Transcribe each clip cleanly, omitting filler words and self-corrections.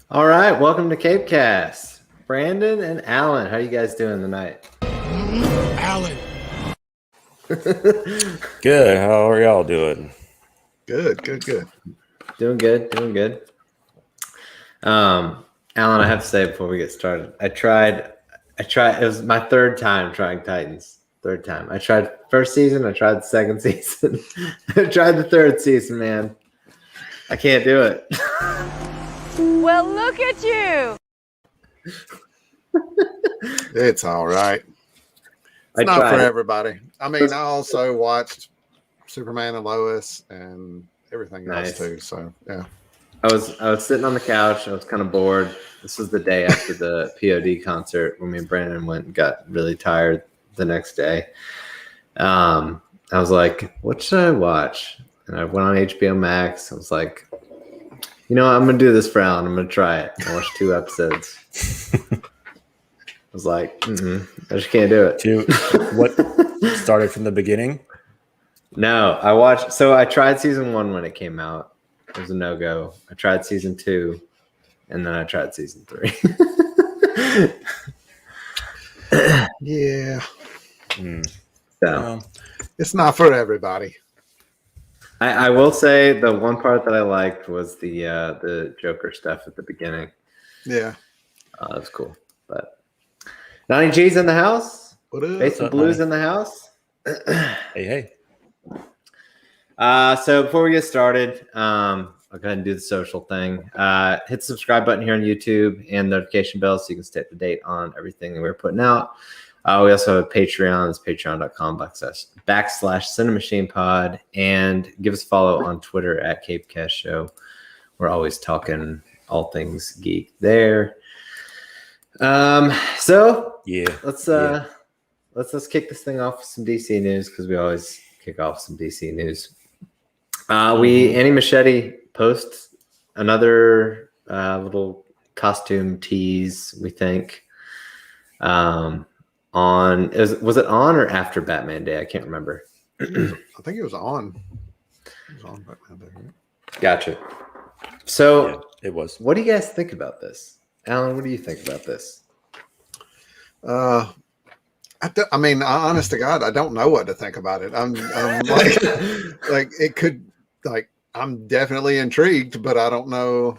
All right, welcome to CAPECAST. Brandon and Alan, how you guys doing tonight? Alan. Good. How are y'all doing? Good. Doing good. Alan, I have to say before we get started, I tried. It was my third time trying Titans. Third time. I tried first season. I tried the second season. I tried the third season, man. I can't do it. Well, look at you. It's all right. It's not for everybody. I mean, I also watched Superman and Lois and everything else too. So yeah. I was sitting on the couch. I was kind of bored. This was the day after the POD concert when me and Brandon went and got really tired the next day. I was like, what should I watch? And I went on HBO Max. I was like, you know what? I'm going to do this for Alan. I'm going to try it. I watched 2 episodes. I was like, I just can't do it. What started from the beginning? No, I tried season 1 when it came out. It was a no-go. I tried season 2, and then I tried season 3. Yeah. So, it's not for everybody. I will say the one part that I liked was the Joker stuff at the beginning. Yeah. That was cool. But Nani G's in the house. What up? Face of Blues in the house. Hey. So before we get started, I'll go ahead and do the social thing. Hit the subscribe button here on YouTube and notification bell so you can stay up to date on everything that we're putting out. We also have a Patreon. It's patreon.com/CiNEMACHiNE and give us a follow on Twitter at CAPECAST Show. We're always talking all things geek there. So let's kick this thing off with some DC news because we always kick off some DC news. Annie Machete posts another little costume tease, we think. Was it on or after Batman Day? I can't remember. I think it was on. It was on Batman Day. Gotcha. So yeah, it was. What do you guys think about this? Alan, what do you think about this? I mean, honest to God, I don't know what to think about it. I'm like it could, like, I'm definitely intrigued, but I don't know.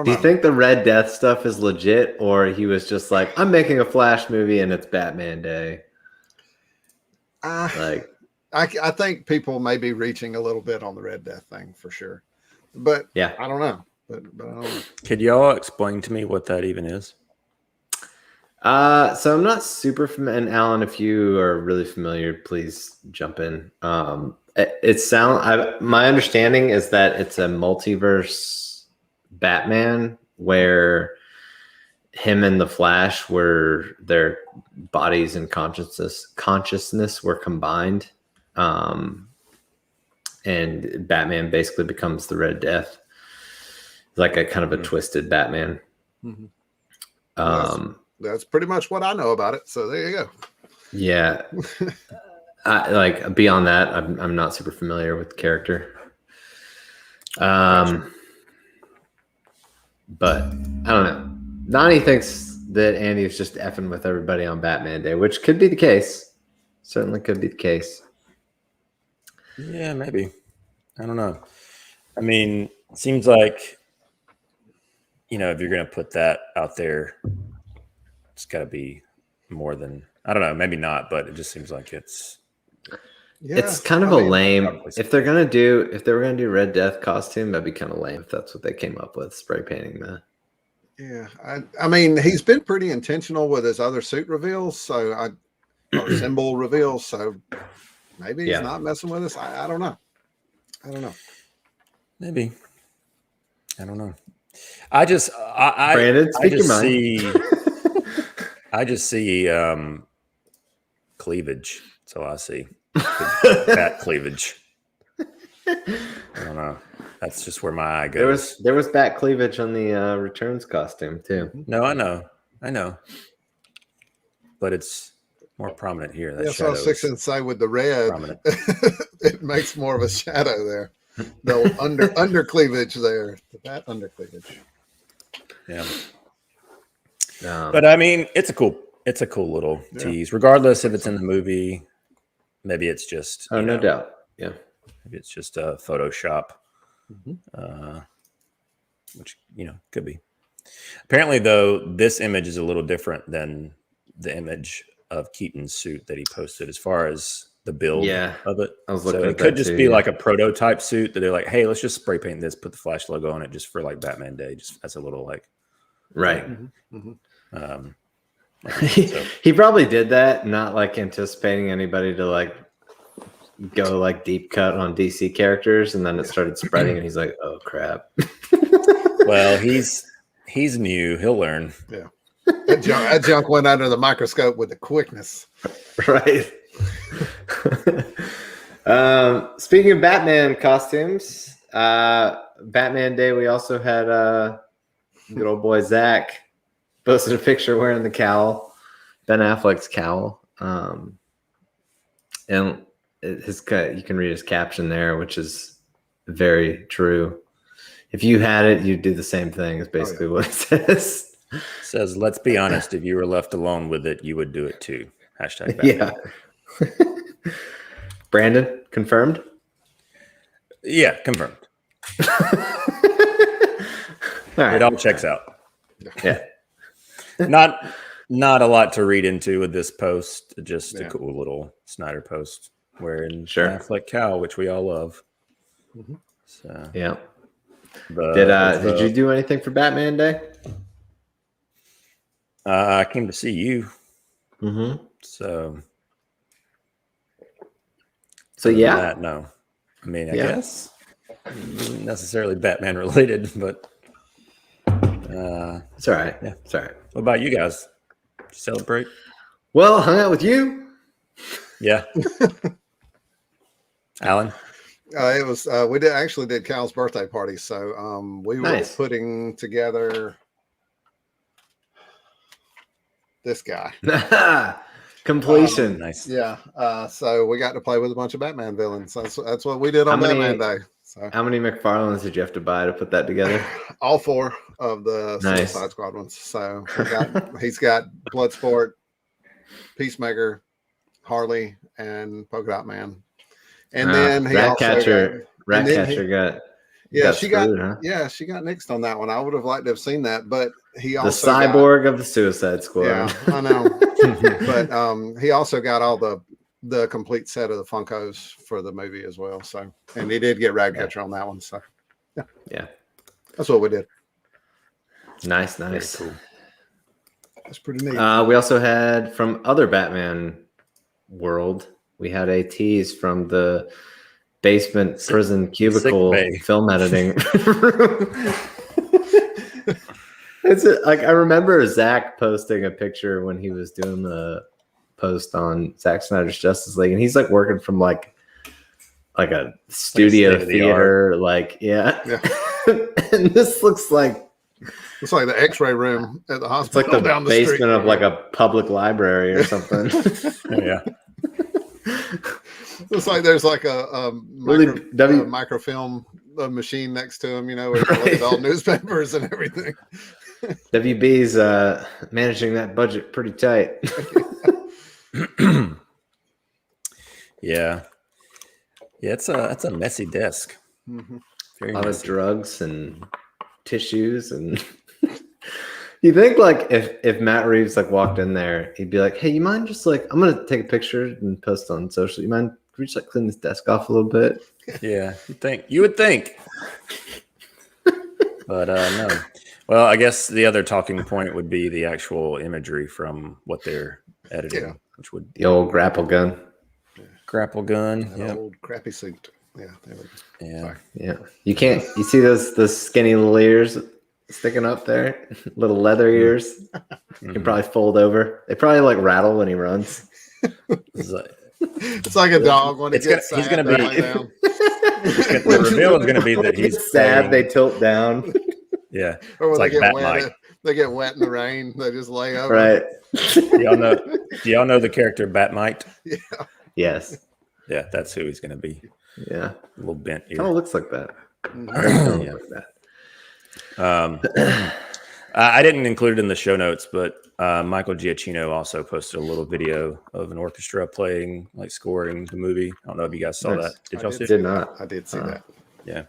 Do you think the Red Death stuff is legit, or he was just like, I'm making a Flash movie and it's Batman Day? I think people may be reaching a little bit on the Red Death thing for sure, but yeah, I don't know. But I don't know. Could y'all explain to me what that even is? So I'm not super familiar. And Alan, if you are really familiar, please jump in. My understanding is that it's a multiverse Batman where him and the Flash were their bodies and consciousness were combined. And Batman basically becomes the Red Death. Like a kind of a twisted Batman. Mm-hmm. That's pretty much what I know about it. So there you go. Yeah. Beyond that, I'm not super familiar with the character. But I don't know. Nani thinks that Andy is just effing with everybody on Batman Day, which could be the case. Certainly could be the case. Yeah, maybe. I don't know. I mean, it seems like, if you're going to put that out there, it's got to be more than, I don't know, maybe not, but it just seems like it's. Yeah, it's kind of lame. If they were gonna do Red Death costume, that'd be kind of lame if that's what they came up with, spray painting that. Yeah, I mean, he's been pretty intentional with his other suit reveals, or symbol reveals. So maybe he's not messing with us. I don't know. Maybe. I don't know. Brandon, I just see cleavage. That's all I see. Bat cleavage. I don't know. That's just where my eye goes. There was bat cleavage on the Returns costume too. No, I know. But it's more prominent here. That so I was fixing to say with the red, it makes more of a shadow there. The under cleavage there. The bat under cleavage. Yeah. Um, But I mean, it's a cool little Yeah. tease, regardless if it's in the movie. Maybe it's just oh, no doubt. Yeah. maybe it's just a Photoshop, Mhm. which could be. Apparently, though, this image is a little different than the image of Keaton's suit that he posted, as far as the build Yeah. of it. I was So looking it at could that just too, be yeah. like a prototype suit that they're like, hey, let's just spray paint this, put the Flash logo on it, just for like Batman Day, just as a little like Right. thing. Mhm. He probably did that, not like anticipating anybody to like go like deep cut on DC characters, and then it started spreading, and he's like, "Oh crap!" Well, he's new. He'll learn. Yeah. That junk went under the microscope with the quickness. Right. Speaking of Batman costumes, Batman Day, we also had good old boy Zach posted a picture wearing the cowl, Ben Affleck's cowl, and you can read his caption there, which is very true. If you had it, you'd do the same thing. Is basically what it says. It says, let's be honest, if you were left alone with it, you would do it too. Hashtag Batman. Yeah. Brandon, confirmed? Yeah, confirmed. All right. It all checks out. Yeah. Not a lot to read into with this post. Just a cool little Snyder post wearing Sure. Affleck cowl, which we all love. Mhm. So Yeah. Did you do anything for Batman Day? I came to see you. Mm-hmm. So yeah. that, no. I mean, I Yeah. guess not necessarily Batman related, but It's all right. Yeah. It's all right. what about you guys? Did you celebrate? Well, hung out with you. Yeah. Alan? It was we did Cal's birthday party, so we were Nice. putting together this guy. Completion. Nice. Yeah, so we got to play with a bunch of Batman villains. That's what we did on How many- Batman Day. So How many McFarlanes did you have to buy to put that together? all four of the Nice. Suicide Squad ones. So he's got Bloodsport, Peacemaker, Harley, and Polka Dot Man. And then he Ratcatcher. and then Ratcatcher got yeah, she got screwed, huh? yeah, she got nixed on that one. I would have liked to have seen that, but he The also got- cyborg of the Suicide Squad. yeah, I know. But he also got all the complete set of the Funkos for the movie as well. So, and he did get Ratcatcher on that one. So, Yeah. that's what we did. Nice. Very cool. That's pretty neat. We also had from other Batman world, we had a tease from the basement prison cubicle bay. film editing room. Like I remember Zach posting a picture when he was doing the post on Zack Snyder's Justice League, and he's like working from like a studio theater, like yeah. And this looks like It's like the X-ray room at the it's hospital. like the down the basement street. of like a public library or something. Yeah. It's like there's like a Really, microfilm machine next to him, where you can look at all newspapers and everything. WB's managing that budget pretty tight. Yeah. Yeah, it's a messy desk. Mhm. Very A lot of messy. drugs and tissues, and you think like if Matt Reeves like walked in there, he'd be like, "Hey, you mind just like I'm gonna take a picture and post on social. You mind? Can we just like clean this desk off a little bit?" Yeah, you would think. But no. Well, I guess the other talking point would be the actual imagery from what they're editing, Yeah. which would The old grapple gun. grapple gun. That Yeah. old crappy suit. Yeah, there we go. Yeah. Sorry. Yeah, you can't. You see those skinny little ears sticking up there, little leather ears. You can probably fold over. They probably like rattle when he runs. It's like- It's like a dog when it It's gets gonna- he's sad, gonna they be- lay down. the reveal is going to be that When he's it's sad. playing- They tilt down. Yeah. Or when It's like they get Batmite. wet. They get wet in the rain. They just lay over. Right. Do y'all know the character Batmite? Yes. Yeah, that's who he's going to be. Yeah. A little bent ear. Kind of looks like that. Mhm. Kinda Yeah. looks like that. I didn't include it in the show notes, but Michael Giacchino also posted a little video of an orchestra playing, like scoring the movie. I don't know if you guys saw Nice. that. Did y'all see it? Did not. I did see that. Yeah.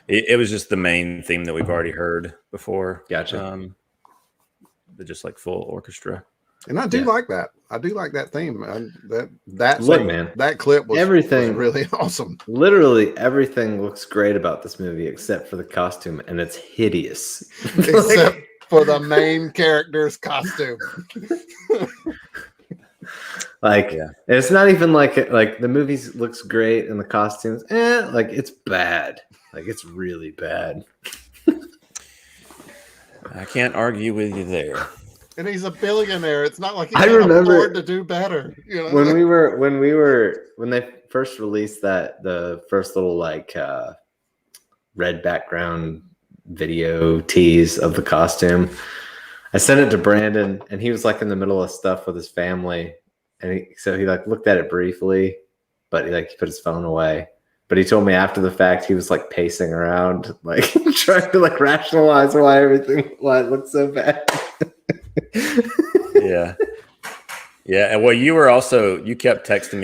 It was just the main theme that we've already heard before. Gotcha. But just like full orchestra. And I do like that. I do like that theme. That Look, thing, man, that clip was everything was really awesome. Literally everything looks great about this movie except for the costume, and it's hideous. Except for the main character's costume. It's not even like the movie looks great and the costumes, like it's bad. Like it's really bad. I can't argue with you there. And he's a billionaire. It's not like he I can remember afford to do better. You know? when they first released the first little red background video tease of the costume, I sent it to Brandon, and he was like in the middle of stuff with his family, and he like looked at it briefly, but he put his phone away. But he told me after the fact he was like pacing around, like trying to like rationalize why it looked so bad. Yeah. And well, you kept texting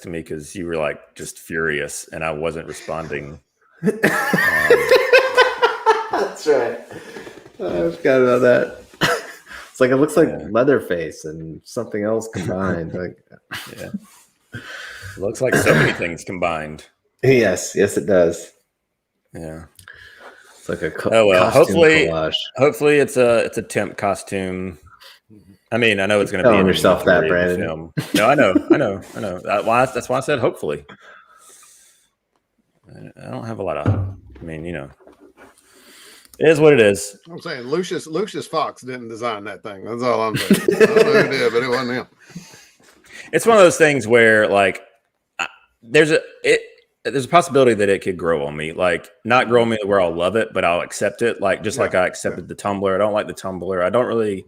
me because you were like just furious and I wasn't responding. That's right. I forgot about that. It's like it looks like Leatherface and something else combined. Yeah. It looks like so many things combined. Yes, it does. Yeah. It's like a hopefully collage. Hopefully it's a temp costume. I mean, I know it's going to be in yourself that, Brandon. Film. No, I know. That's why I said hopefully. I don't have a lot of. I mean, it is what it is. I'm saying Lucius Fox didn't design that thing. That's all I'm saying. I don't know who did, but it wasn't him. It's one of those things where there's a possibility that it could grow on me. Like not grow on me where I'll love it, but I'll accept it. Like like I accepted the Tumblr. I don't like the Tumblr. I don't really,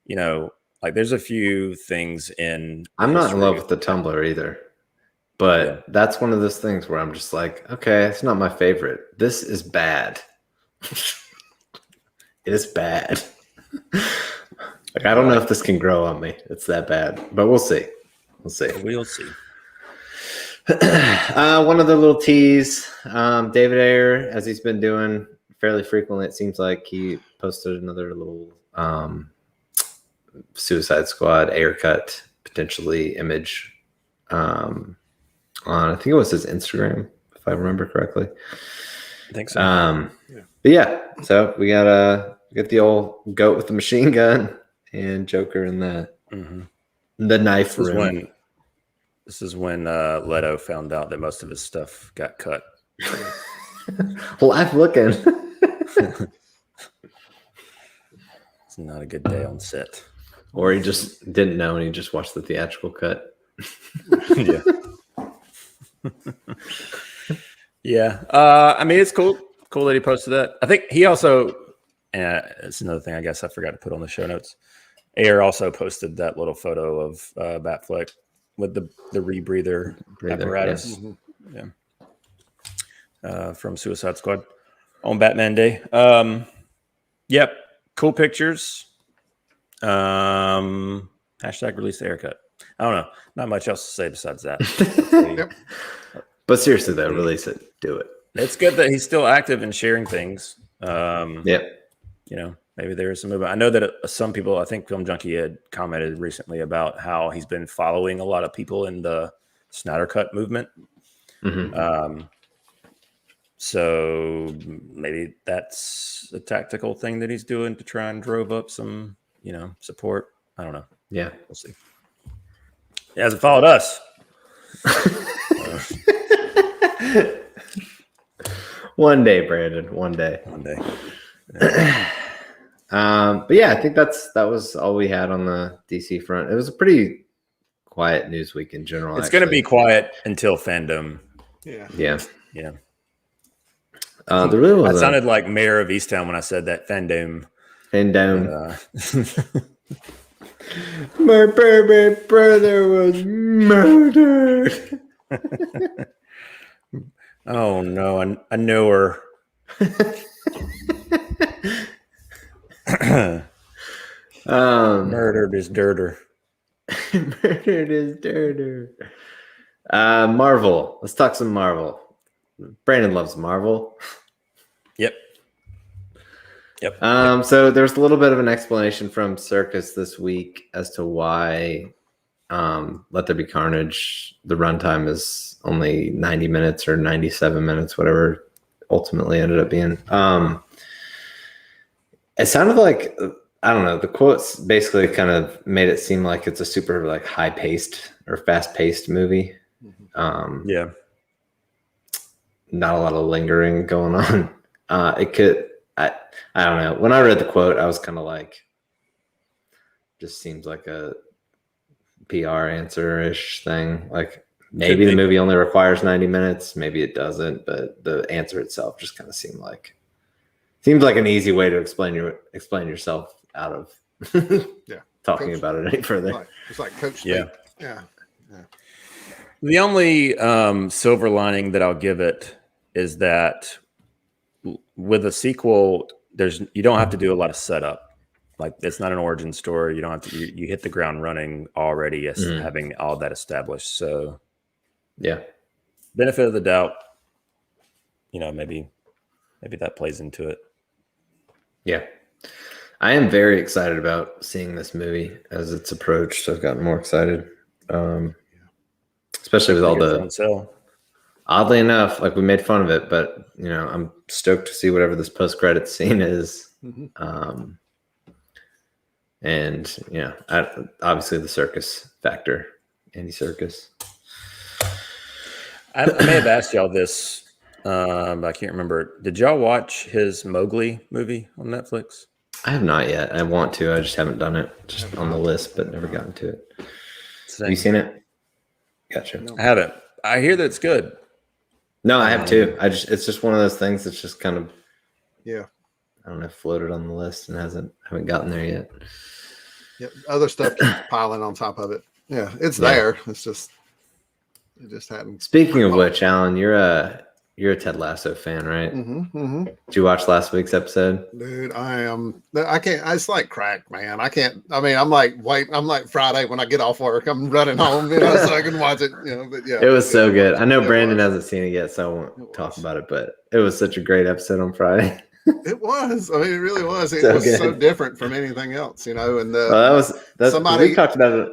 there's a few things in. I'm not in love with the Tumblr either. But that's one of those things where I'm just like, okay, it's not my favorite. This is bad. It is bad. I don't know if this can grow on me. It's that bad. But we'll see. We'll see. One other little tease. David Ayer, as he's been doing fairly frequently, it seems like he posted another little Suicide Squad Ayer cut, potentially image on, I think it was his Instagram, if I remember correctly. I think so. But yeah, so we got the old goat with the machine gun and Joker in the knife room. This is when Leto found out that most of his stuff got cut. Live looking. It's not a good day on set. Or he just didn't know and he just watched the theatrical cut. Yeah. Yeah. I mean, it's cool. Cool that he posted that. I think he also, it's another thing I guess I forgot to put on the show notes. Ayer also posted that little photo of Batfleck with the rebreather apparatus. From Suicide Squad on Batman Day. Yep. Cool pictures. Hashtag release the haircut. I don't know. Not much else to say besides that. Yep. But seriously, though, release it. Do it. It's good that he's still active and sharing things. Yep. Maybe there is some movement. I know that some people, I think Film Junkie had commented recently about how he's been following a lot of people in the Snyder Cut movement. So maybe that's a tactical thing that he's doing to try and drove up some, support. I don't know. Yeah. We'll see. He hasn't followed us. One day, Brandon. One day. Yeah. But yeah, I think that was all we had on the DC front. It was a pretty quiet news week in general. It's going to be quiet until fandom. Yeah. Yeah. There really was. I sounded like Mayor of Easttown when I said that. Fandom. My baby brother was murdered. Oh no, I know her. Murdered is dirter. Murdered is dirter. Marvel. Let's talk some Marvel. Brandon loves Marvel. Yep. So there's a little bit of an explanation from Circus this week as to why Let There Be Carnage, the runtime is only 90 minutes or 97 minutes, whatever ultimately ended up being. It sounded like, I don't know, the quotes basically kind of made it seem like it's a super like high-paced or fast-paced movie. Yeah. Not a lot of lingering going on. I don't know. When I read the quote, I was kind of like, just seems like a PR answer-ish thing. Like maybe the movie only requires 90 minutes, maybe it doesn't, but the answer itself just kind of seemed like an easy way to explain yourself out of talking about it any further. It's like Coach Yeah. Speak. Yeah. The only silver lining that I'll give it is that with a sequel, you don't have to do a lot of setup. Like it's not an origin story. You don't have to. You hit the ground running already, having all that established. So, yeah, benefit of the doubt. Maybe that plays into it. Yeah, I am very excited about seeing this movie as it's approached. I've gotten more excited, especially with all the. Oddly enough, like we made fun of it, but I'm stoked to see whatever this post-credits scene is. And obviously the circus factor, Andy Serkis. I may have asked y'all this, but I can't remember. Did y'all watch his Mowgli movie on Netflix? I have not yet. I want to. I just haven't done it. Just on the list, but never gotten to it. Have you seen it? Gotcha. I haven't. I hear that it's good. No, I have too. It's just one of those things that's just kind of, I don't know, floated on the list and haven't gotten there yet. Yep. Other stuff keeps piling on top of it. Yeah, it's there. It just hadn't. Speaking of which, Alan, you're a Ted Lasso fan, right? Did you watch last week's episode? Dude, I am. I can't. It's like crack, man. I can't. I mean, I'm like Friday when I get off work. I'm running home, so I can watch it. But yeah, it was so good. I know Brandon hasn't seen it yet, so I won't talk about it. But it was such a great episode on Friday. It was. I mean, it really was. It so was good. So different from anything else, And somebody we talked about it.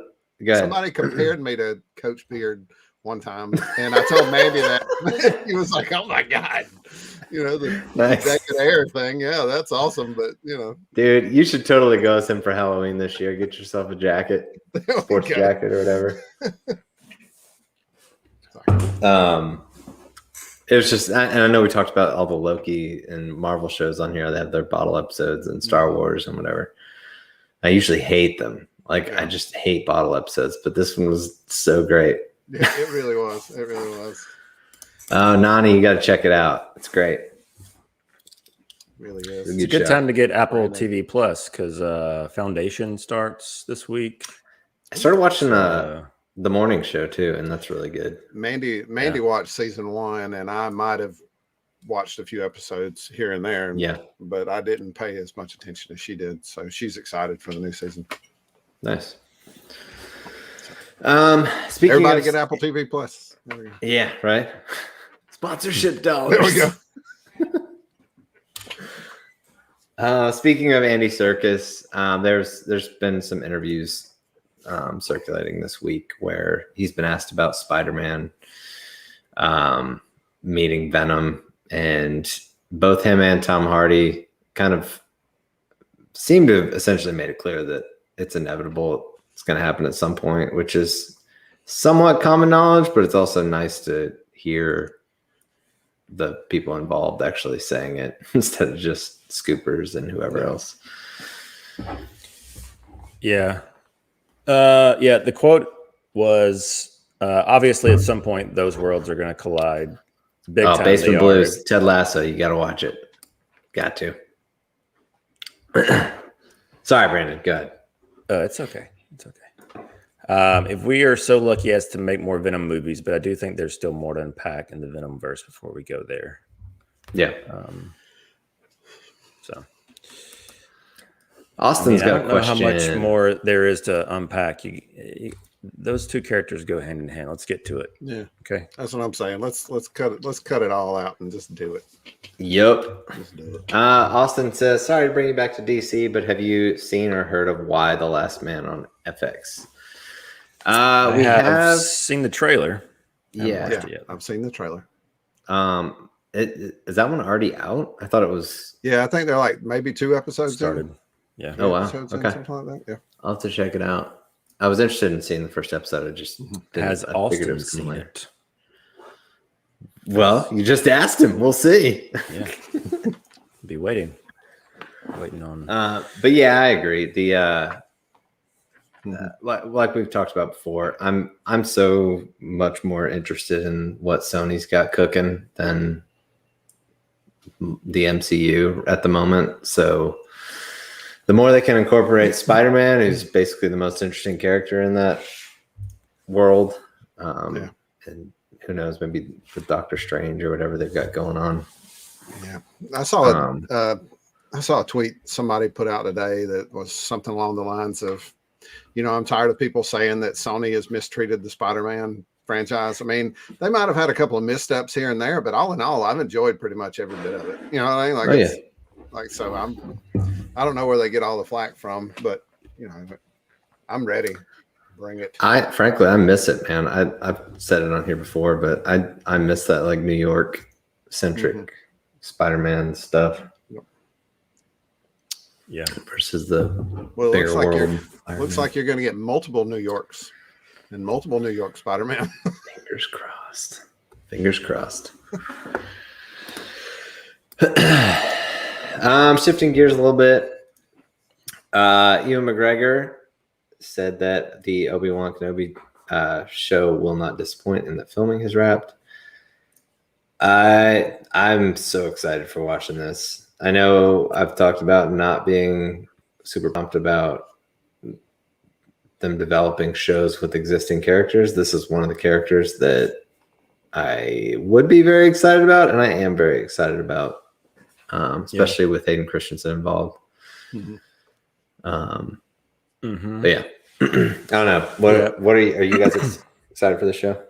Somebody compared me to Coach Beard one time, and I told Mandy that he was like, "Oh my god, the jacket air thing, yeah, that's awesome." But dude, you should totally go as him for Halloween this year. Get yourself a jacket, sports jacket or whatever. It was just, and I know we talked about all the Loki and Marvel shows on here. They have their bottle episodes and Star Wars and whatever. I usually hate them. I just hate bottle episodes, but this one was so great. Yeah, it really was. It really was. Oh, Nani, you got to check it out. It's great. It really is. It's a good time to get Apple TV Plus because Foundation starts this week. I started watching the morning show too, and that's really good. Mandy watched season 1, and I might have watched a few episodes here and there. But I didn't pay as much attention as she did. So she's excited for the new season. Nice. Speaking everybody get Apple TV Plus. Yeah, right. Sponsorship dollars. There we go. Speaking of Andy Serkis, there's been some interviews circulating this week where he's been asked about Spider-Man meeting Venom, and both him and Tom Hardy kind of seem to have essentially made it clear that it's inevitable. It's going to happen at some point, which is somewhat common knowledge, but it's also nice to hear the people involved actually saying it instead of just scoopers and whoever else. Yeah. The quote was obviously at some point those worlds are going to collide. Big time. Basement Blues, Ted Lasso. You got to watch it. Got to. Sorry, Brandon. Go ahead. It's okay. It's okay. If we are so lucky as to make more Venom movies, but I do think there's still more to unpack in the Venom verse before we go there. Yeah. Austin's I got don't a know how question. much more there is to unpack. Those two characters go hand in hand. Let's get to it. Yeah, Okay. that's what I'm saying. Let's cut it. Let's cut it all out and just do it. Yep. Just do it. Austin says, sorry to bring you back to DC, but have you seen or heard of Why the Last Man on FX? I We have seen the trailer. Yeah. Watched it yet. I've seen the trailer. Is that one already out? I thought it was. Yeah, I think they're like maybe 2 episodes Started. in. Yeah. Oh, wow. Episodes in, Okay. something like that. Yeah. I'll have to check it out. I was interested in seeing the first episode. I just didn't. Has I figured Austin was coming seen later. it? Well, you just asked him. We'll see. Yeah. Be waiting on. But yeah, I agree. The like we've talked about before, I'm so much more interested in what Sony's got cooking than the MCU at the moment. So the more they can incorporate Spider-Man, who's basically the most interesting character in that world, and who knows, maybe with Doctor Strange or whatever they've got going on. Yeah, I saw a tweet somebody put out today that was something along the lines of, I'm tired of people saying that Sony has mistreated the Spider-Man franchise. I mean, they might have had a couple of missteps here and there, but all in all, I've enjoyed pretty much every bit of it. You know what I mean? Like, so I don't know where they get all the flack from, but I'm ready. Bring it. Frankly, I miss it, man. I've said it on here before, but I miss that like New York centric Spider-Man stuff. Yeah. Versus the Well, bigger world. Looks like you're going to get multiple New Yorks and multiple New York Spider-Man. Fingers crossed. Fingers crossed. Shifting gears a little bit. Ewan McGregor said that the Obi-Wan Kenobi show will not disappoint and that filming has wrapped. I'm so excited for watching this. I know I've talked about not being super pumped about them developing shows with existing characters. This is one of the characters that I would be very excited about, and I am very excited about, especially with Hayden Christensen involved. But yeah, I don't know. What are you guys excited for the show?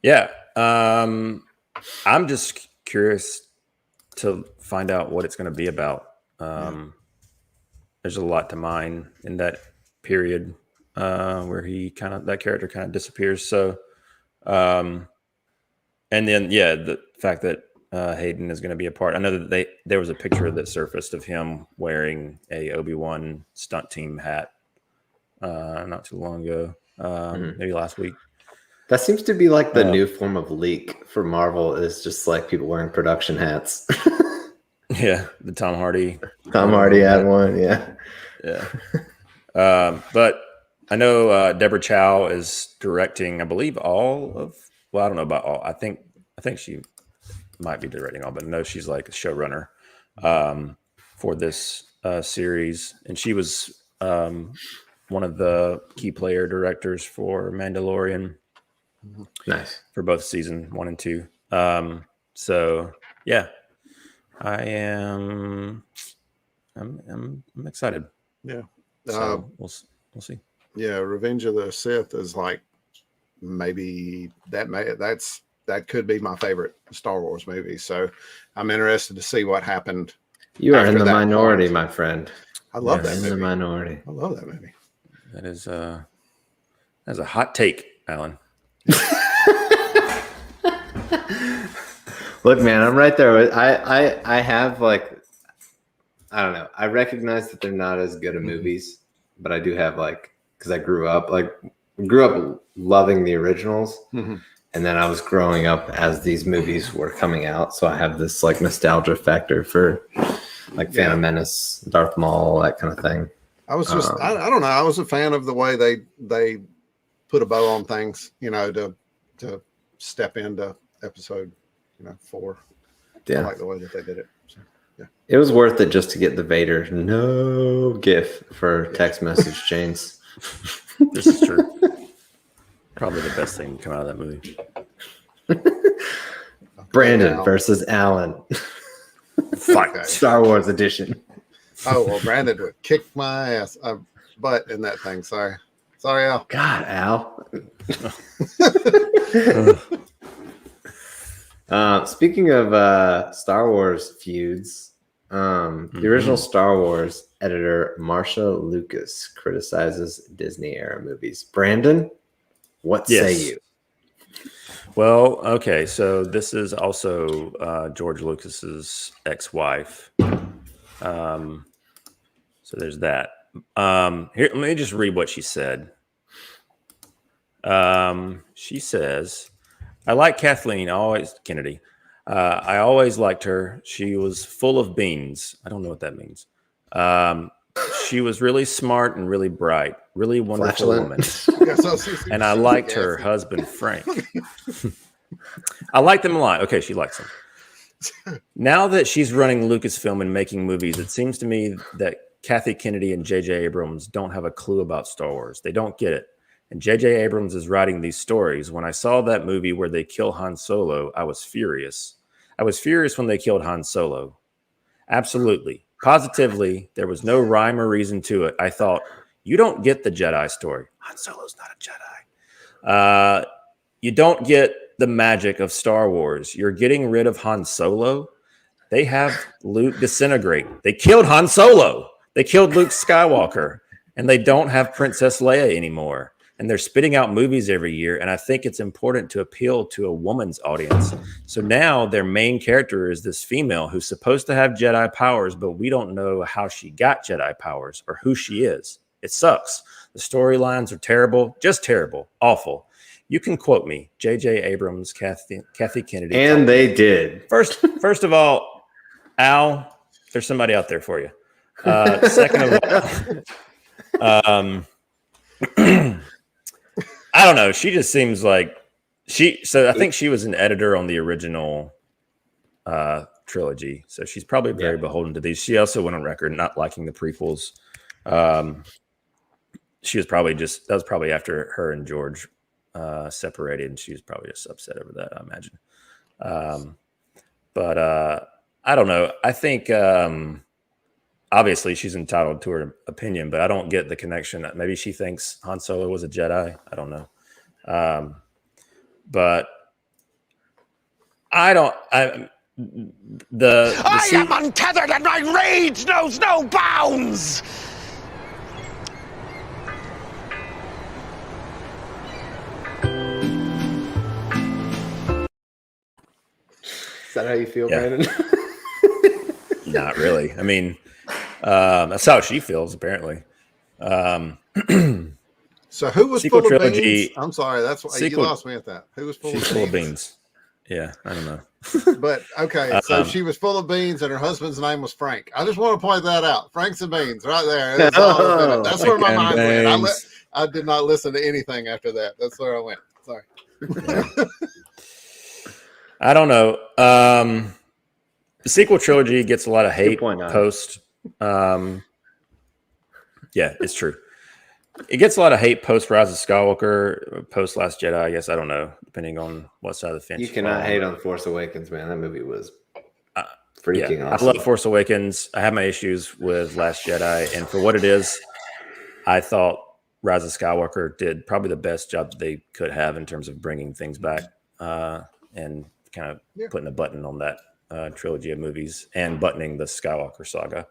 Yeah. I'm just curious to find out what it's going to be about. There's a lot to mine in that period where that character kind of disappears. So, and then, the fact that Hayden is going to be a part. I know that there was a picture that surfaced of him wearing a Obi-Wan stunt team hat not too long ago, maybe last week. That seems to be like the new form of leak for Marvel, is just like people wearing production hats. Yeah, the Tom Hardy. Tom Hardy had one, yeah. But I know Deborah Chow is directing, I believe, all of. Well, I don't know about all. I think she might be directing all, but no, she's like a showrunner for this series, and she was one of the key player directors for Mandalorian. Nice. For both season 1 and 2. So yeah, I'm excited. Yeah. So we'll see. Yeah. Revenge of the Sith is like, maybe that could be my favorite Star Wars movie. So I'm interested to see what happened. You are in the minority, my friend. I love that movie. In the minority. I love that movie. That's a hot take, Alan. Look, man, I'm right there. I have like, I don't know. I recognize that they're not as good of movies, but I do have like, because I grew up loving the originals, and then I was growing up as these movies were coming out, so I have this like nostalgia factor for like Phantom Menace, Darth Maul, that kind of thing. I was just, I don't know. I was a fan of the way they put a bow on things, to step into episode, 4. Yeah. I like the way that they did it. So, yeah. It was worth it just to get the Vader no gif for text message chains. This is true. Probably the best thing to come out of that movie. Brandon versus Alan. Fight. Star Wars edition. Oh well, Brandon would kick my ass butt in that thing. Sorry, Al. God, Al. Speaking of Star Wars feuds, the original Star Wars editor Marsha Lucas criticizes Disney era movies. Brandon, what say you? Well, okay, so this is also George Lucas's ex-wife. So there's that. Here, let me just read what she said. She says, "I like Kathleen Kennedy. I always liked her. She was full of beans. I don't know what that means. She was really smart and really bright, really wonderful woman. And I liked her husband, Frank. I like them a lot. Okay, she likes him. Now that she's running Lucasfilm and making movies, it seems to me that Kathy Kennedy and J.J. Abrams don't have a clue about Star Wars. They don't get it. And J.J. Abrams is writing these stories. When I saw that movie where they kill Han Solo, I was furious. I was furious when they killed Han Solo. Absolutely. Positively, there was no rhyme or reason to it. I thought, you don't get the Jedi story. Han Solo's not a Jedi. You don't get the magic of Star Wars. You're getting rid of Han Solo. They have Luke disintegrate. They killed Han Solo. They killed Luke Skywalker. And they don't have Princess Leia anymore. And they're spitting out movies every year. And I think it's important to appeal to a woman's audience. So now their main character is this female who's supposed to have Jedi powers, but we don't know how she got Jedi powers or who she is. It sucks. The storylines are terrible, just terrible, awful. You can quote me, J.J. Abrams, Kathy Kennedy. And they did. First of all, Al, there's somebody out there for you. Second of all, I don't know. She just seems like so I think she was an editor on the original trilogy. So she's probably very beholden to these. She also went on record not liking the prequels. She was probably that was probably after her and George separated, and she was probably just upset over that, I imagine. But I don't know. I think obviously she's entitled to her opinion, but I don't get the connection. Maybe she thinks Han Solo was a Jedi. I don't know. But I don't. I am untethered and my rage knows no bounds. Is that how you feel, Brandon? Not really. I mean, that's how she feels, apparently. So who was sequel full of trilogy, beans? I'm sorry, that's why you lost me at that. Who was full of beans? Full of beans. Yeah, I don't know. But okay, so she was full of beans, and her husband's name was Frank. I just want to point that out. Franks and beans, right there. That's where my mind went. I did not listen to anything after that. That's where I went. Sorry. Yeah. I don't know. The sequel trilogy gets a lot of hate post. Yeah, it's true. It gets a lot of hate post Rise of Skywalker, post Last Jedi. I guess I don't know, depending on what side of the fence. You cannot hate on Force Awakens, man. That movie was freaking awesome. I love Force Awakens. I have my issues with Last Jedi, and for what it is, I thought Rise of Skywalker did probably the best job that they could have in terms of bringing things back and kind of putting a button on that trilogy of movies and buttoning the Skywalker saga.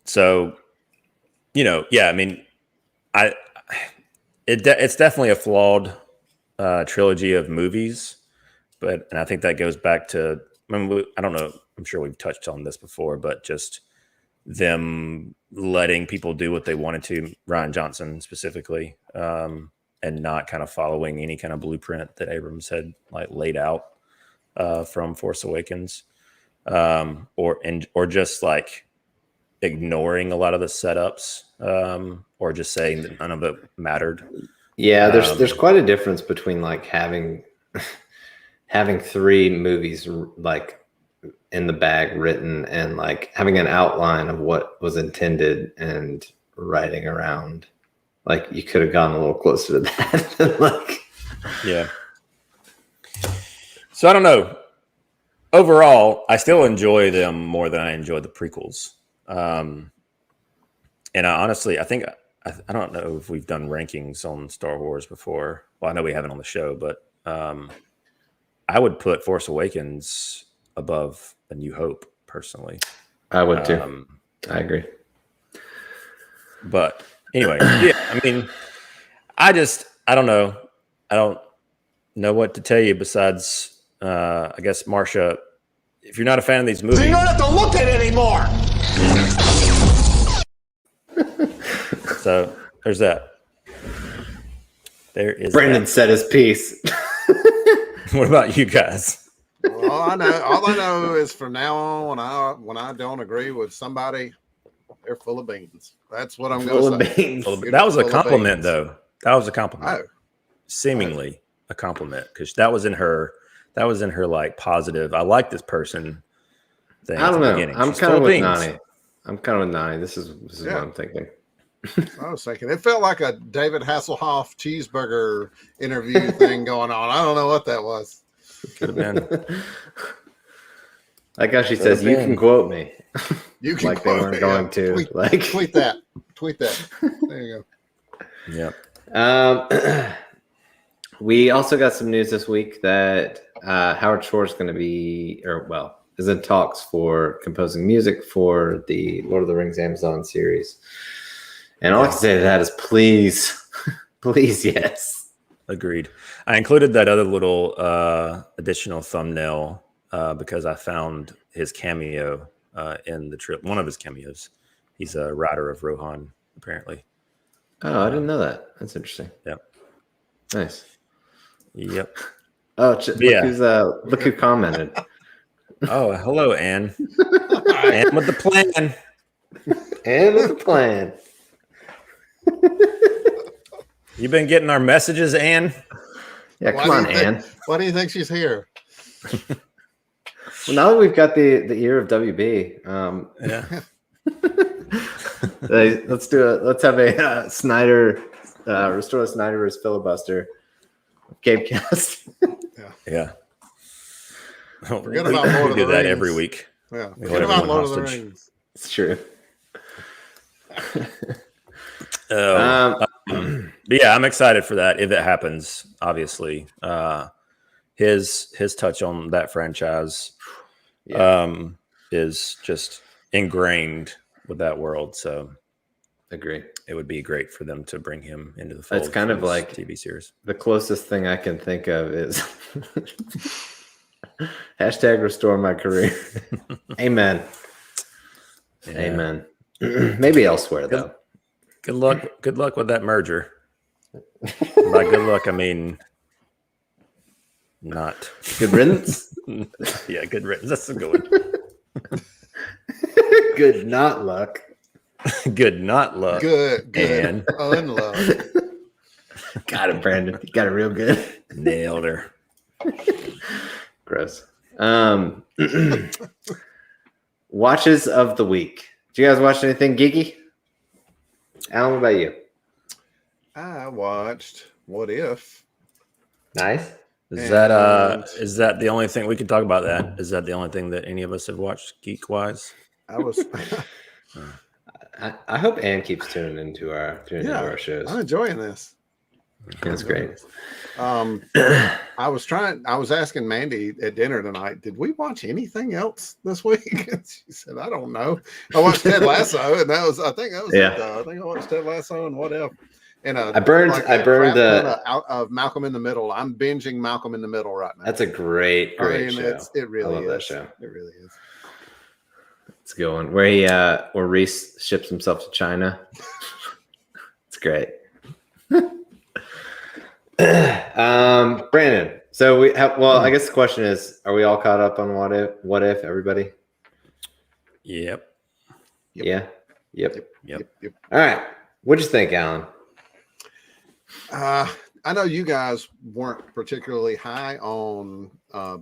So, I mean, it's definitely a flawed trilogy of movies, and I think that goes back to, I don't know, I'm sure we've touched on this before, but just them letting people do what they wanted to, Rian Johnson specifically, and not kind of following any kind of blueprint that Abrams had laid out from Force Awakens, or just ignoring a lot of the setups, or just saying that none of it mattered. Yeah, there's quite a difference between having three movies in the bag written and having an outline of what was intended and writing around. You could have gone a little closer to that. Yeah. So I don't know. overall, I still enjoy them more than I enjoyed the prequels. And honestly, I think I don't know if we've done rankings on Star Wars before. Well, I know we haven't on the show, but I would put Force Awakens above A New Hope personally. I would too. I agree. But anyway, yeah, I mean, I don't know. I don't know what to tell you besides, I guess, Marsha, if you're not a fan of these movies, You don't have to look at it anymore. so there's that. There is Brandon that. said his piece. What about you guys? Well, all I know is from now on, when I don't agree with somebody, they're full of beans. That's what I'm Full going of to say. beans. That was a Full of compliment, beans. though. That was a compliment. Oh, Seemingly a compliment, because that was in her like positive. I like this person thing. I don't at the know. beginning. I'm She's kind full of with beans. Nani. I'm kind of with Nani. This is what I'm thinking. I was thinking it felt like a David Hasselhoff cheeseburger interview thing going on. I don't know what that was. Could have been. Like how she says, "You can quote me," You can like they weren't going to. tweet that. Tweet that. There you go. Yeah. We also got some news this week that Howard Shore's going to be, is in talks for composing music for the Lord of the Rings Amazon series. And all I can say to that is please, please, yes. Agreed. I included that other little additional thumbnail because I found his cameo in the trip. One of his cameos. He's a writer of Rohan, apparently. Oh, I didn't know that. That's interesting. Yep. Nice. Yep. Oh, Yeah. Look who commented. Oh, hello, Anne. Anne with the plan. And with the plan. You been getting our messages, Anne? Yeah, come on, Anne. Why do you think she's here? Well, now that we've got the ear of WB, Yeah. let's have a Snyder restore the Snyderverse filibuster. CAPECAST. Yeah. Forget about Lord of do the that Rings. every week. Yeah. We Forget hold about everyone Lord of the hostage. Rings. It's true. But yeah, I'm excited for that if it happens. Obviously, his touch on that franchise is just ingrained with that world. So, Agree. it would be great for them to bring him into the fold. It's kind for of this like TV series. The closest thing I can think of is hashtag restore my career. Amen. Yeah. Amen. Maybe elsewhere though. Good luck with that merger. By good luck, I mean not Good riddance. Yeah, good riddance. That's a good one. Good not luck. Good not luck. Good. And Unloved. Got it, Brandon. You got it real good. nailed her. Gross. Watches of the week. Did you guys watch anything geeky? Alan, what about you? I watched What If. Nice. Is that the only thing we could talk about? That is that the only thing that any of us have watched geek wise? I was I hope Ann keeps tuning into our shows. I'm enjoying this. That's great. I was asking Mandy at dinner tonight, did we watch anything else this week? And she said, I don't know. I watched Ted Lasso, and I think that was Yeah. it. I think I watched Ted Lasso and What If. And I burned out of Malcolm in the Middle. I'm binging Malcolm in the Middle right now. That's a great show. It really I love is. that show. It really is. It's a good one. Where Reese ships himself to China. It's great. Brandon. So I guess the question is, are we all caught up on What If, everybody? Yep. Yeah. Yep. Yep. All right. What'd you think, Alan? I know you guys weren't particularly high on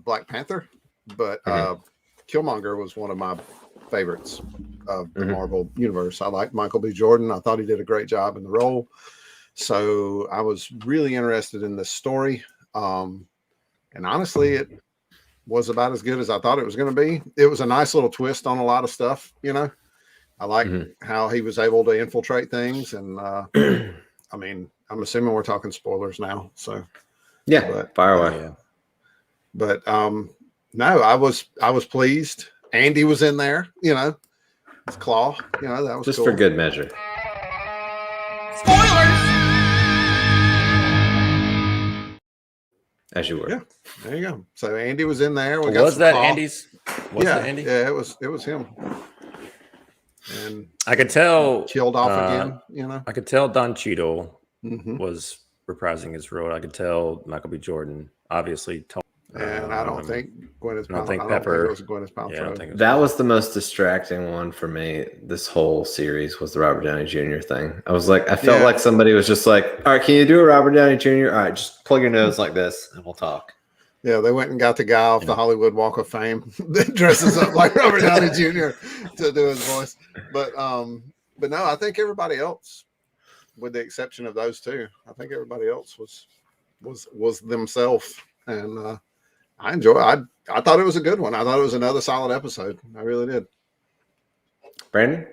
Black Panther, but Killmonger was one of my favorites of the Marvel universe. I like Michael B. Jordan. I thought he did a great job in the role. So I was really interested in this story. And honestly, was about as good as I thought it was going to be. It was a nice little twist on a lot of stuff, you know. I like how he was able to infiltrate things, and I mean, I'm assuming we're talking spoilers now, so yeah, fire away. Yeah. But no, I was pleased. Andy was in there, you know, his claw, you know, that was Just cool. for good measure. As you were. Yeah, there you go. So Andy was in there. Was that Andy's? Was yeah, that Andy? yeah, it was him. And I could tell killed off again, you know. I could tell Don Cheadle Mhm. was reprising his role. I could tell Michael B. Jordan, obviously. And I don't think Gwyneth I don't think Paltrow. Pepper. It was Gwyneth Paltrow. Yeah, I don't think it was That was the most distracting one for me. This whole series was the Robert Downey Jr. thing. I was like, I felt like somebody was just like, all right, can you do a Robert Downey Jr.? All right, just plug your nose like this and we'll talk. Yeah, they went and got the guy off the Hollywood Walk of Fame that dresses up like Robert Downey Jr. to do his voice. But no, I think everybody else, with the exception of those two, I think everybody else was themselves. And I enjoy it. I thought it was a good one. I thought it was another solid episode. I really did. Brandon?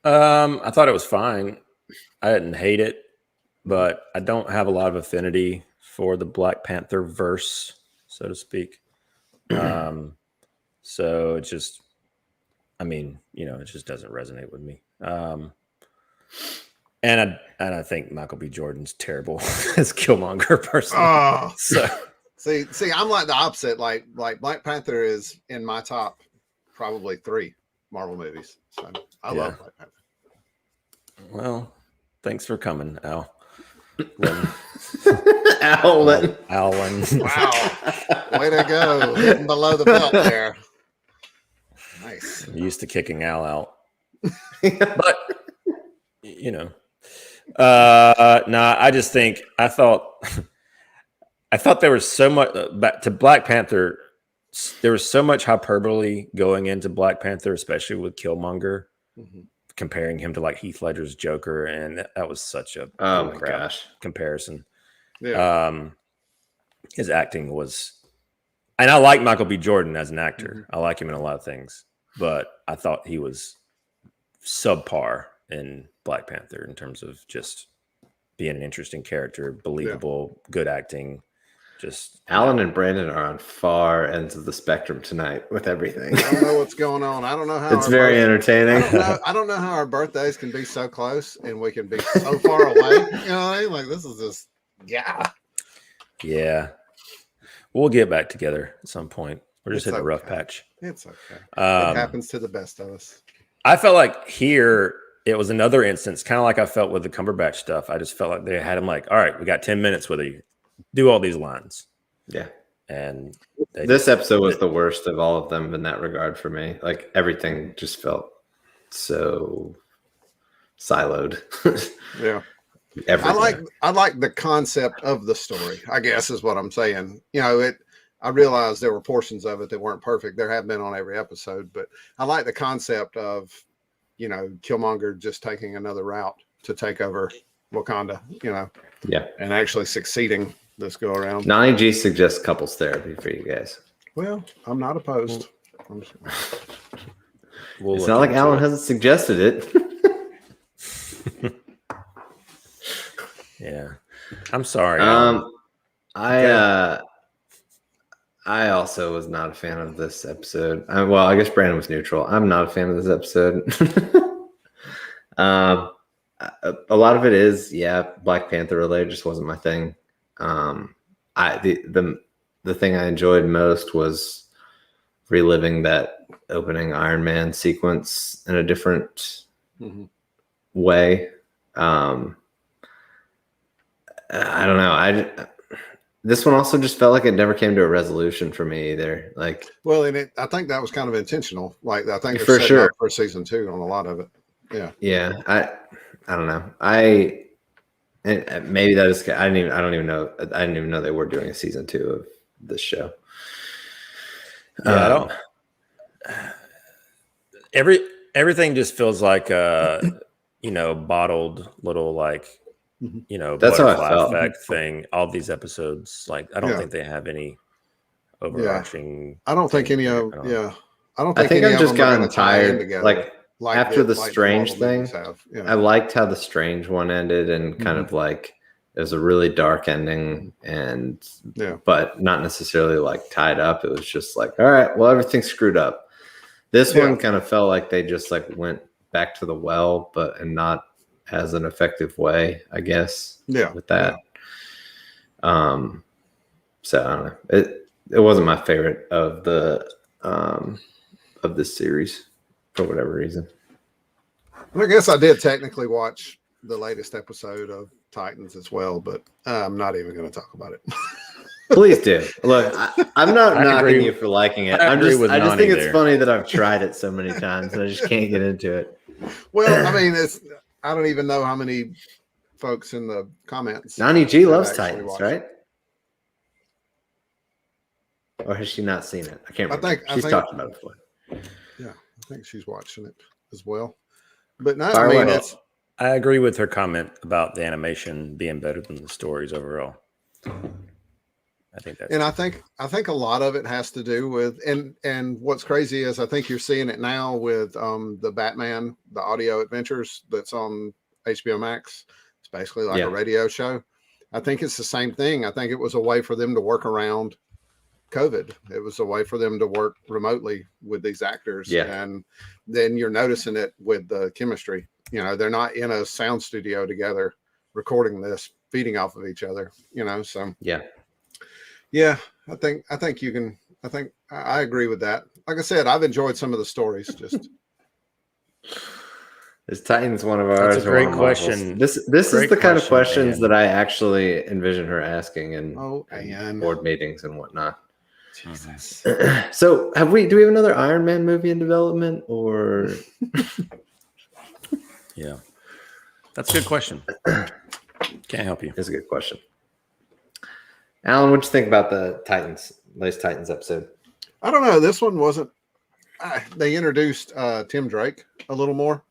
I thought it was fine. I didn't hate it, but I don't have a lot of affinity for the Black Panther verse, so to speak. So it just, I mean, you know, it just doesn't resonate with me. And I think Michael B. Jordan's terrible as Killmonger personally. Oh, So see, I'm like the opposite. Like Black Panther is in my top probably 3 Marvel movies. So I love Black Panther. well, thanks for coming, Al. Alan. Alan. Wow. Way to go. Hitting below the belt there. Nice. I'm used to kicking Al out. But you know. I just think I thought there was so much back to Black Panther. There was so much hyperbole going into Black Panther, especially with Killmonger, comparing him to like Heath Ledger's Joker, and that was such a Oh my gosh comparison. Yeah. His acting was, and I like Michael B. Jordan as an actor. I like him in a lot of things, but I thought he was subpar in Black Panther in terms of just being an interesting character, believable, good acting. Just Alan and Brandon are on far ends of the spectrum tonight with everything. I don't know what's going on. I don't know how It's very entertaining. I don't know how our birthdays can be so close and we can be so far away. You know what I mean? Like, this is just yeah. We'll get back together at some point. We're just hitting a rough okay. patch. It's okay. It happens to the best of us. I felt like here it was another instance, kind of like I felt with the Cumberbatch stuff. I just felt like they had him like, all right, we got 10 minutes with you. Do all these lines. Yeah. And this episode was the worst of all of them in that regard for me. Like everything just felt so siloed. Yeah. Everything. I like the concept of the story, I guess is what I'm saying. You know, I realized there were portions of it that weren't perfect. There have been on every episode, but I like the concept of, you know, Killmonger just taking another route to take over Wakanda, you know. Yeah. And actually succeeding this go around. Nani G suggests couples therapy for you guys. Well, I'm not opposed. It's not like Alan hasn't suggested it. Yeah. I'm sorry. I also was not a fan of this episode. Well, I guess Brandon was neutral. I'm not a fan of this episode. A lot of it is, Black Panther related, just wasn't my thing. The thing I enjoyed most was reliving that opening Iron Man sequence in a different way. I don't know. This one also just felt like it never came to a resolution for me either. Like, well, and I think that was kind of intentional. Like, I think for sure for season 2 on a lot of it. Yeah. Yeah. I don't know. Maybe that is. I don't even know. I didn't even know they were doing a season 2 of this show. Yeah, I don't. Everything just feels like bottled little like you know, That's how I butterfly felt. effect thing. All these episodes, like I don't Yeah. think they have any overarching. I don't think thing any to it. of I don't know. I don't I think think any I've of just them are going gotten to tie in tired. together. Like after the like Strange Marvel thing, movies have. I liked how the Strange one ended, and kind of like it was a really dark ending, and but not necessarily like tied up. It was just like, all right, well, everything's screwed up. This one kind of felt like they just like went back to the well, but and not as an effective way, I guess. Yeah. With that. So I don't know. It wasn't my favorite of this series for whatever reason. And I guess I did technically watch the latest episode of Titans as well, but I'm not even going to talk about it. Please do. Look, I'm not knocking agree. you for liking it. I agree with I just Nani think it's there. funny that I've tried it so many times and I just can't get into it. Well, I mean, I don't even know how many folks in the comments. Nani G have loves actually Titans, watched right? Or has she not seen it? I can't remember. I She's think- talked about it before. Yeah, I think she's watching it as well. But no, Fire I mean, away. it's I agree with her comment about the animation being better than the stories overall. I think that's and I think a lot of it has to do with and what's crazy is I think you're seeing it now with the Batman, the audio adventures that's on HBO Max. It's basically like a radio show. I think it's the same thing. I think it was a way for them to work around COVID. It was a way for them to work remotely with these actors. Yeah. And then you're noticing it with the chemistry. You know, they're not in a sound studio together recording this, feeding off of each other, you know. So Yeah. I think you can I agree with that. Like I said, I've enjoyed some of the stories. Just Is Titans one of ours? That's a or great one of Marvel's? question. This is Great the kind of question, questions Dan. that I actually envision her asking in and board meetings and whatnot. Jesus. So do we have another Iron Man movie in development, or Yeah, that's a good question. Can't help you. It's a good question. Alan, what'd you think about the latest Titans episode? I don't know. This one wasn't. They introduced Tim Drake a little more.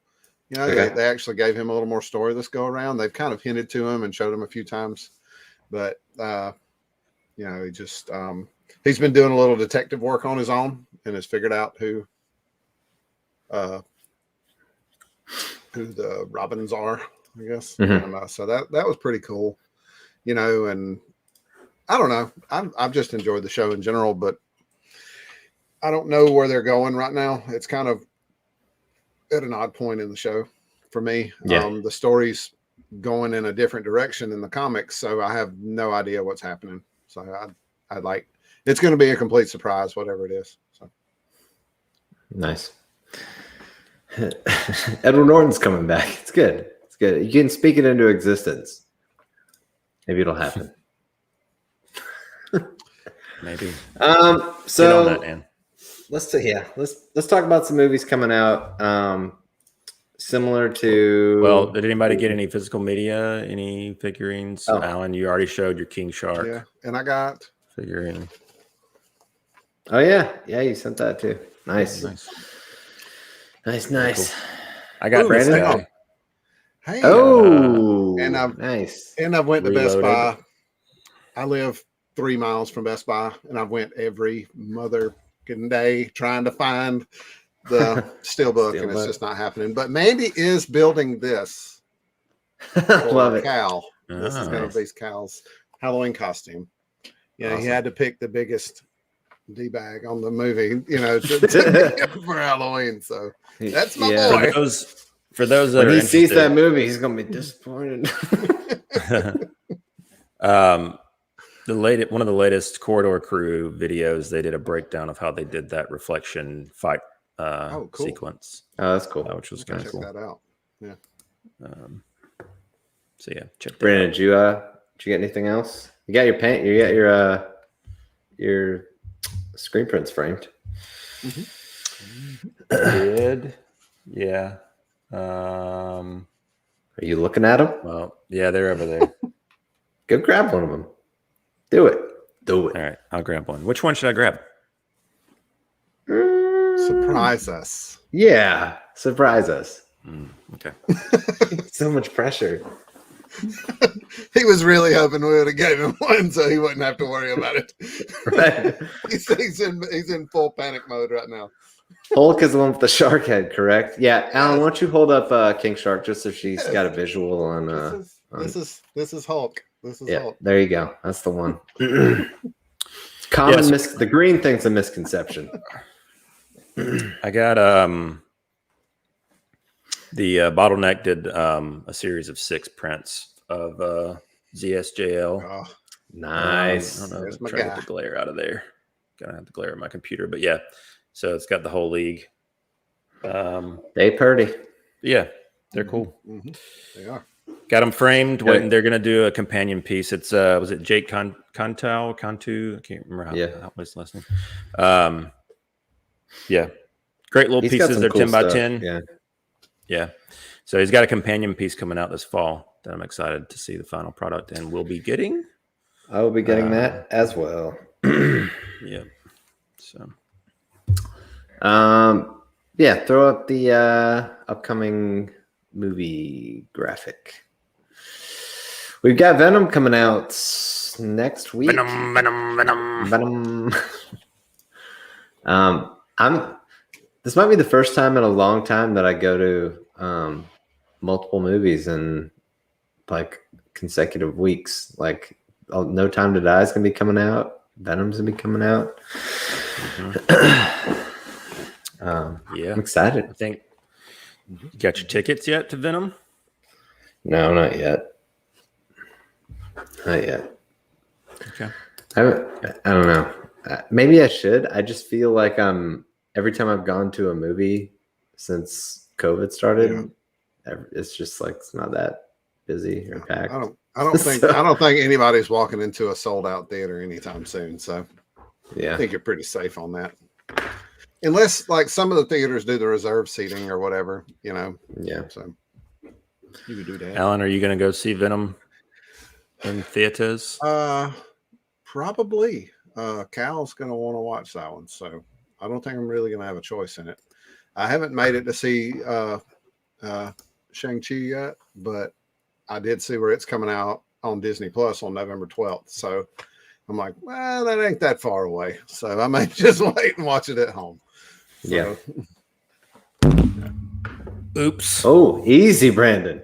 You know, they actually gave him a little more story this go around. They've kind of hinted to him and showed him a few times, but you know, he just he's been doing a little detective work on his own and has figured out who the Robins are, I guess. Mm-hmm. And so that was pretty cool, you know. And I don't know. I've just enjoyed the show in general, but I don't know where they're going right now. It's kind of at an odd point in the show for me. Yeah. The story's going in a different direction in the comics, so I have no idea what's happening. So I like it's going to be a complete surprise, whatever it is. So Nice. Edward Norton's coming back. It's good. It's good. You can speak it into existence. Maybe it'll happen. Maybe. So Get on that, Dan. let's talk about some movies coming out. Similar to Well, did anybody get any physical media, any figurines? Oh. Alan, you already showed your King Shark yeah, and I got figurine. Oh yeah, you sent that too. Nice. Nice. I got this Brandon. guy. hey, And I've- nice. and I went to Best Reloaded. Buy. I live 3 miles from Best Buy, and I've went every motherfucking day trying to find the steelbook, and it's Steelbook. just not happening. But Mandy is building this Love for it. Cal. This is Oh, going to be Cal's Halloween costume. You know, he Awesome. had to pick the biggest D-bag on the movie, you know, for Halloween. So that's my boy. For those that When are he sees that interested, movie, he's gonna be disappointed. one of the latest Corridor Crew videos, they did a breakdown of how they did that reflection fight Oh, cool. sequence, Oh, that's cool. which was Check kind of cool. that out. So yeah, check that Brandon, out. did you get anything else? You got your paint. You got your screen prints framed. Did yeah. Are you looking at them? Well, yeah, they're over there. Go grab one of them. Do it. All right, I'll grab one. Which one should I grab? Surprise us. Yeah, surprise us. Okay. So much pressure. He was really hoping we would have gave him one so he wouldn't have to worry about it. Right. he's in full panic mode right now. Hulk is the one with the shark head, correct? Yeah, Alan, Yes. why don't you hold up King Shark just so she's Yes. got a visual on. This is Hulk. This is Yeah, Hulk. there you go. That's the one. Common Yes. the green thing's a misconception. I got the Bottleneck did a series of 6 prints of ZSJL. Oh, Nice. I don't know. There's my Try to guy. get the glare out of there. Gonna have to glare at my computer, but yeah. So it's got the whole league. They purdy. Yeah, they're cool. mhm. They are. Got them framed. Okay. They're gonna do a companion piece. It's was it Jake Cantu? I can't remember how what's his last name. Yeah, great little He's got pieces. some They're cool 10 by stuff. 10. Yeah. So he's got a companion piece coming out this fall that I'm excited to see the final product, and we'll be getting. I will be getting that as well. Yeah. So. Yeah, throw up the upcoming movie graphic. We've got Venom coming out next week. Venom. This might be the first time in a long time that I go to multiple movies in like consecutive weeks. Like No Time to Die is gonna be coming out. Venom's gonna be coming out. Yeah, I'm excited. I think you got your tickets yet to Venom? No, not yet. Not yet. Okay. I don't know. Maybe I should. I just feel like every time I've gone to a movie since COVID started, it's just like it's not that busy or packed. I don't think anybody's walking into a sold out theater anytime soon. So Yeah. I think you're pretty safe on that. Unless like some of the theaters do the reserve seating or whatever, Yeah. So you could do that. Alan, are you going to go see Venom in theaters? Probably. Cal's gonna want to watch that one, so I don't think I'm really gonna have a choice in it. I haven't made it to see Shang-Chi yet, but I did see where it's coming out on Disney Plus on November 12th. So I'm like, well, that ain't that far away. So I may just wait and watch it at home. Yeah. Oops. Oh, easy, Brandon.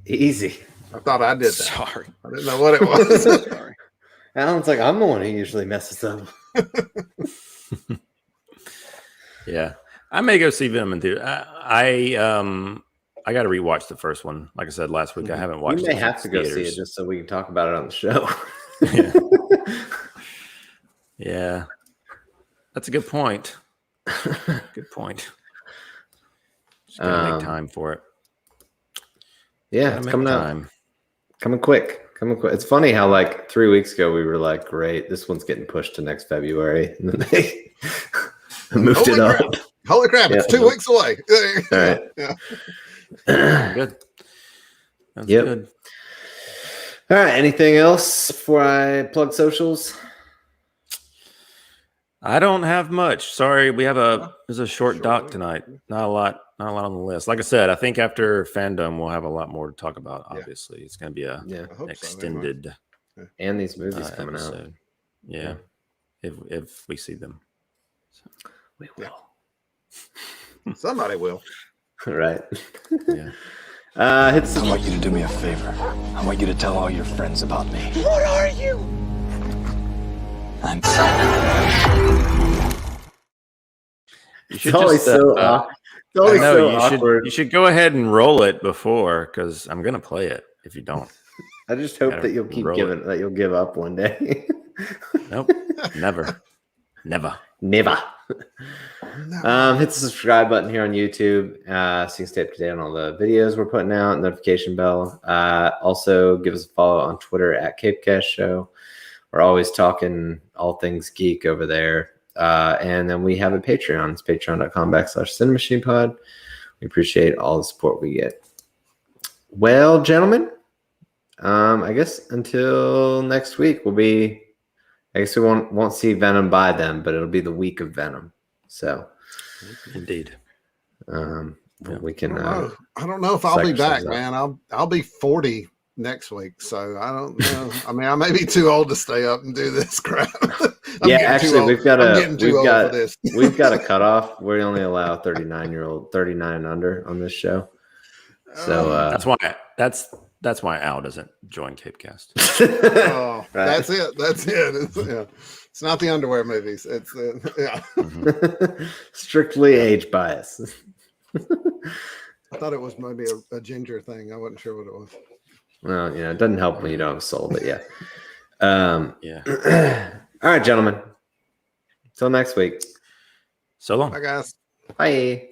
Easy. I thought I did that. Sorry. I didn't know what it was. Sorry. Alan's like, I'm the one who usually messes up. Yeah, I may go see Venom in theater. I got to rewatch the first one. Like I said last week, I haven't watched. You may it have to go see it theaters. just so we can talk about it on the show. Yeah, that's a good point. Good point. Just gotta make time for it. Yeah, Gotta it's make coming out. Coming quick. It's funny how like 3 weeks ago we were like, great, this one's getting pushed to next February. And then they moved it up. Holy crap, it's 2 weeks away. All right. Yeah. Good. That's Yep. good. All right. Anything else before I plug socials? I don't have much. Sorry, there's a short doc tonight. Not a lot on the list. Like I said, I think after Fandom we'll have a lot more to talk about. Obviously, it's going to be I hope extended And these movies coming out. episode. Yeah, if we see them, We will. Somebody will. Right. yeah. I want you to do me a favor. I want you to tell all your friends about me. What are you? I'm You It's always so awkward. It's always so awkward. You should go ahead and roll it before, because I'm gonna play it if you don't. I just hope Gotta that you'll keep roll giving, that you'll give up one day. Nope, never. Never. No. Hit the subscribe button here on YouTube so you can stay up to date on all the videos we're putting out, notification bell. Also, give us a follow on Twitter at CAPECAST Show. We're always talking all things geek over there. And then we have a Patreon. It's patreon.com/CiNEMACHiNEpod. We appreciate all the support we get. Well, gentlemen, I guess until next week, I guess we won't see Venom by then, but it'll be the week of Venom. So, Indeed. we can. I don't know if I'll be back, man. I'll be 40 next week. So I don't know. I mean, I may be too old to stay up and do this crap. Yeah, actually, we've got a cutoff. We only allow 39 and under on this show. So that's why Al doesn't join CAPECAST. Oh, right. That's it. It's not the underwear movies. It's strictly age bias. I thought it was maybe a ginger thing. I wasn't sure what it was. Well, it doesn't help when you don't have a soul, but yeah. Yeah. All right, gentlemen. Till next week. So long. Bye, guys. Bye.